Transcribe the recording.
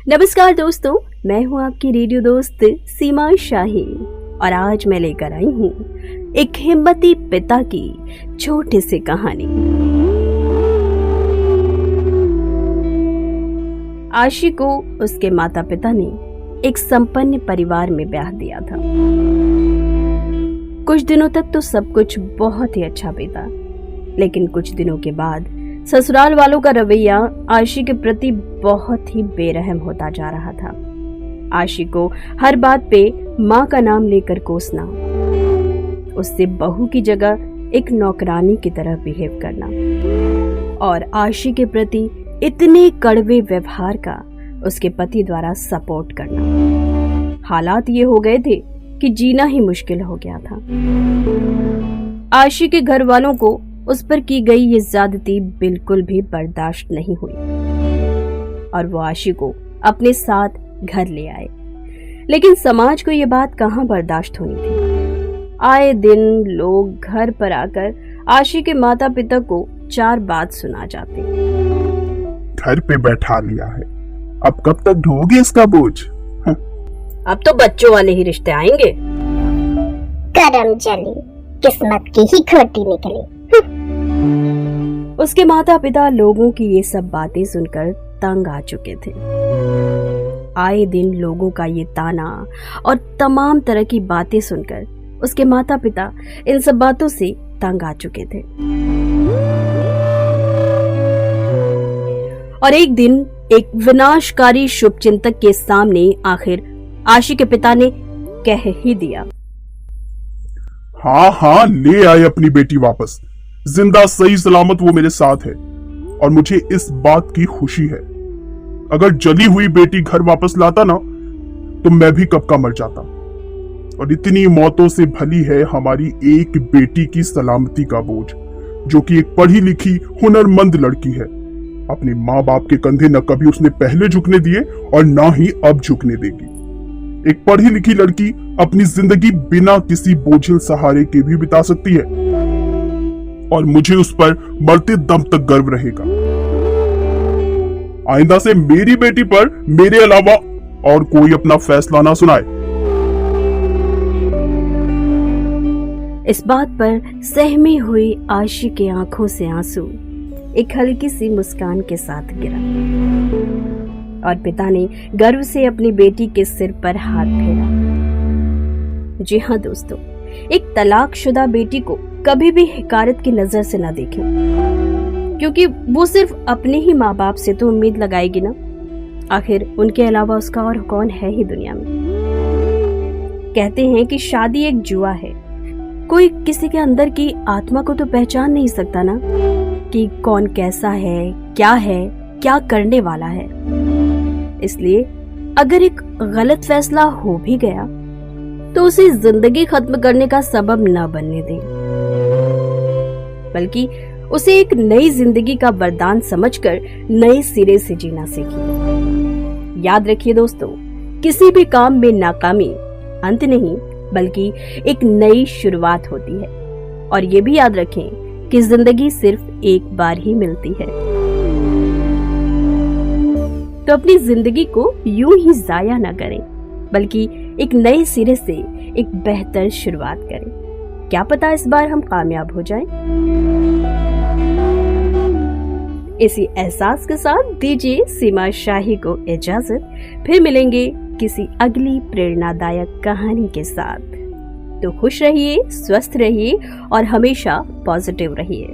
नमस्कार दोस्तों, मैं हूं आपकी रेडियो दोस्त सीमा शाही और आज मैं लेकर आई हूं एक हिम्मती पिता की छोटी सी कहानी। आशी को उसके माता पिता ने एक संपन्न परिवार में ब्याह दिया था। कुछ दिनों तक तो सब कुछ बहुत ही अच्छा बीता, लेकिन कुछ दिनों के बाद ससुराल वालों का रवैया आशी के प्रति बहुत ही बेरहम होता जा रहा था। आशी को हर बात पे माँ का नाम लेकर कोसना, उससे बहू की जगह एक नौकरानी की तरह बिहेव करना और आशी के प्रति इतने कड़वे व्यवहार का उसके पति द्वारा सपोर्ट करना। हालात ये हो गए थे कि जीना ही मुश्किल हो गया था। आशी के घर वालों को उस पर की गई ये ज्यादती बिल्कुल भी बर्दाश्त नहीं हुई और वो आशी को अपने साथ घर ले आए। लेकिन समाज को ये बात कहाँ बर्दाश्त होनी थी। आए दिन लोग घर पर आकर आशी के माता पिता को चार बात सुना जाते। घर पे बैठा लिया है, अब कब तक ढोगे इसका बोझ? अब तो बच्चों वाले ही रिश्ते आएंगे। करम चली, किस्मत की ही खोटी निकली। उसके माता पिता लोगों की ये सब बातें सुनकर तंग आ चुके थे। आए दिन लोगों का ये ताना और तमाम तरह की बातें सुनकर उसके माता पिता इन सब बातों से तंग आ चुके थे। और एक दिन एक विनाशकारी शुभचिंतक के सामने आखिर आशी के पिता ने कह ही दिया, हाँ ले आए अपनी बेटी वापस। जिंदा सही सलामत वो मेरे साथ है और मुझे इस बात की खुशी है। अगर जली हुई बेटी घर वापस लाता ना तो मैं भी कब का मर जाता। और इतनी मौतों से भली है हमारी एक बेटी की सलामती का बोझ, जो कि एक पढ़ी लिखी हुनरमंद लड़की है। अपने माँ बाप के कंधे न कभी उसने पहले झुकने दिए और ना ही अब झुकने देगी। एक पढ़ी लिखी लड़की अपनी जिंदगी बिना किसी बोझिल सहारे के भी बिता सकती है और मुझे उस पर मरते दम तक गर्व रहेगा। आइंदा से मेरी बेटी पर मेरे अलावा और कोई अपना फैसला ना सुनाए। इस बात पर सहमी हुई आशी के आंखों से आंसू एक हल्की सी मुस्कान के साथ गिरा और पिता ने गर्व से अपनी बेटी के सिर पर हाथ फेरा। जी हाँ दोस्तों, एक तलाकशुदा बेटी को कभी भी हिकारत की नजर से न देखें, क्योंकि वो सिर्फ अपने ही माँ बाप से तो उम्मीद लगाएगी ना। आखिर उनके अलावा उसका और कौन है ही दुनिया में। कहते हैं कि शादी एक जुआ है। कोई किसी के अंदर की आत्मा को तो पहचान नहीं सकता ना, कि कौन कैसा है, क्या करने वाला है। इसलिए अगर एक गलत फैसला हो भी गया तो उसे जिंदगी खत्म करने का सबब न बनने दें, बल्कि उसे एक नई जिंदगी का वरदान समझकर नए सिरे से जीना सीखिए। याद रखिए दोस्तों, किसी भी काम में नाकामी अंत नहीं बल्कि एक नई शुरुआत होती है। और ये भी याद रखें कि जिंदगी सिर्फ एक बार ही मिलती है, तो अपनी जिंदगी को यूं ही जाया न करें, बल्कि एक नए सिरे से एक बेहतर शुरुआत करें। क्या पता इस बार हम कामयाब हो जाएं। इसी एहसास के साथ दीजिए सीमा शाही को इजाजत। फिर मिलेंगे किसी अगली प्रेरणादायक कहानी के साथ। तो खुश रहिए, स्वस्थ रहिए और हमेशा पॉजिटिव रहिए।